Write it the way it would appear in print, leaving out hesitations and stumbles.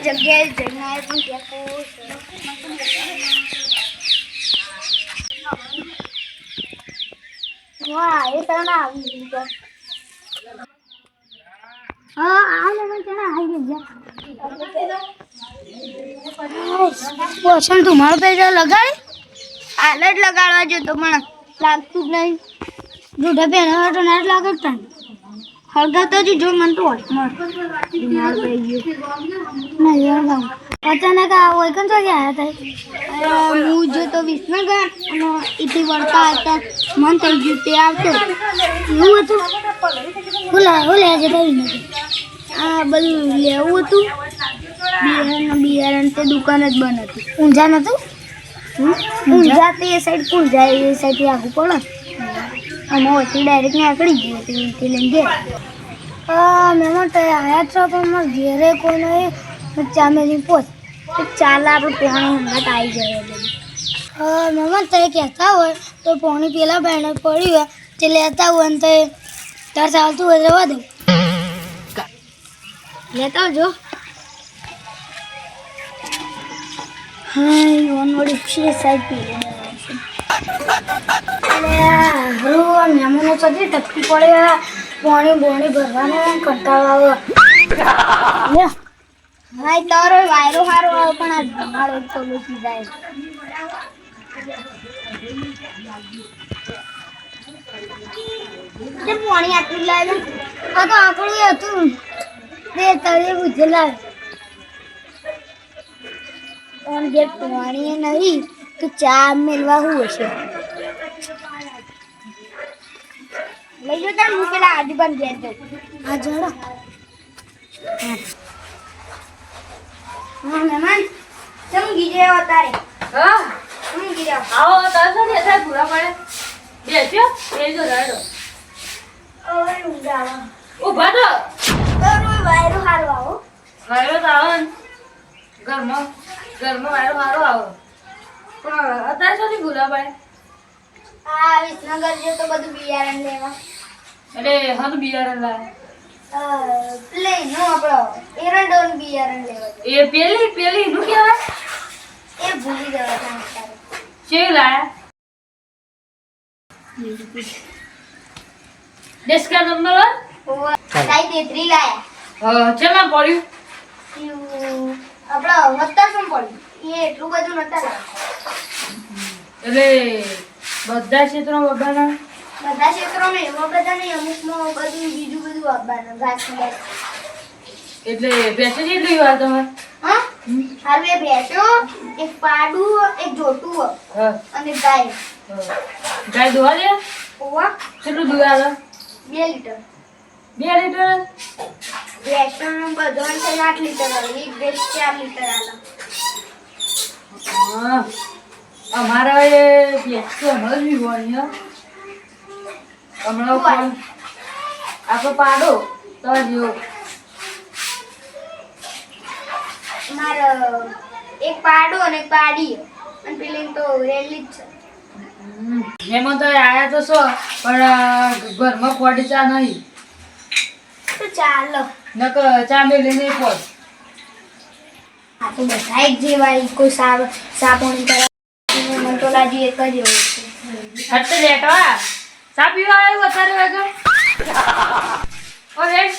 જગ્યાએ જઈને આવે પણ ત્યાં વાહ એ તને આવી ગયો હા આ મને ત્યાં આવી ગયા પોષણ તમારો પૈસા લગાડી હાલ જ લગાડવા જતો પણ લાગતું જ નહીં જૂઠા પહેરવા તો ના જ લાગે જ હળગાતો જ જો મને તો અચાનક હોય કેમ તો ગયા હતા હું જો તો વિસનગર અને એથી વળતા હતા મન થઈ ગયું તે આવતો એવું હતું હું લે જતા આ બધું લેવું હતું બિયારણ તે દુકાન જ બંધ હતી ઊંઝા નહોતું ઊંઝા તે એ સાઈડ પૂંજા એ સાઈડથી આગું પડે અને ઓછી ડાયરેક્ટ નીકળી ગયું હતી લઈને ગયા મહેમાન તો આવ્યા છો પણ મારે ઘેરે કોઈ નહીં ચામેલી પોચ ચાલ આપણે પોણી હંગાત આવી જાય મહેમાન તે કહેતા હોય તો પોણી પેલા બહેને પડ્યું હોય તે લેતા હોય ને તે તાર ચાલતું હોય રહેવા દઉં લેતા જો હા વન વળી છે સાઈડ પી મહેમાનો સુધી ટપકી પડે પાણી ભરવાને કંટાળો આવે હા તારો વાયરો સારો આવે પણ આ ધમાડો થોડું જાય પાણી આટલું લાવે આ તો આપણું હતું બે તળે બુજેલા પણ જે પાણી નહીં તો ચા મેળવા શું હશે લઈ જો તાર હું પેલા આદિ પણ ઘેર જઉં હા જોડો હા મહેમાન ચમ ગીજે તારે હા હું ગીરા આવો તાર શું દેખાય પૂરા પડે બેસ્યો બેજો રાડો ઓય ઊંઘાવા ઊભા તો તારો વાયરો હારો આવો વાયરો તો આવે ને ઘરમાં વાયરો સારો આવે પણ અત્યારે શું ભૂલા પડે આ વિસનગર જે તો બધું બિયારણ લેવા એટલે હાનું બિયારણ લાવે પ્લેન નો આપણો એરંડોનું બિયારણ લેવા એ પેલી નું કહેવાય એ ભૂલી જવા તારે ચેવી લાયા ડેસ્કા નંબર ઓવા સાઈ 33 લાયા ચેલા પડ્યું આપણો વત્તા શું પડ્યું એ એટલું બધું નતા લાવ્યા એટલે બધા ક્ષેત્રમાં બધાના બધા ક્ષેત્રોમાં એવા બધા નહીં અમુકમાં બધું બીજું બધું આપવાનું ઘાસ એટલે બેસે કેટલી વાર તમે હા હાલ બે ભેંસો એક પાડું એક જોટું હા અને ગાય ગાય દોવા દે ઓવા કેટલું દૂધ આવે 2 લીટર 2 લીટર ભેંસોનું બધું છે 8 લીટર આવે એક ભેંસ 4 લીટર આવે હા અમારા એ બેસતો હમણાં જ વિવાની હમણાં ફોન આપણો પાડો તો જેવો મારે એક પાડો અને એક પાડી અને પેલી તો રેલી જ છે એમાં તો આયા તો છો પણ ઘરમાં પડી ચા નહીં તો ચાલો નકર ચા મેલી નહીં પડ આ તો બધા એક જેવા કોઈ સાપોણી કરે મને તો લાજી એક જ હોય છે હટ લેટવા ચા પીવા આવ્યો અત્યારે વાગે ઓ હેડ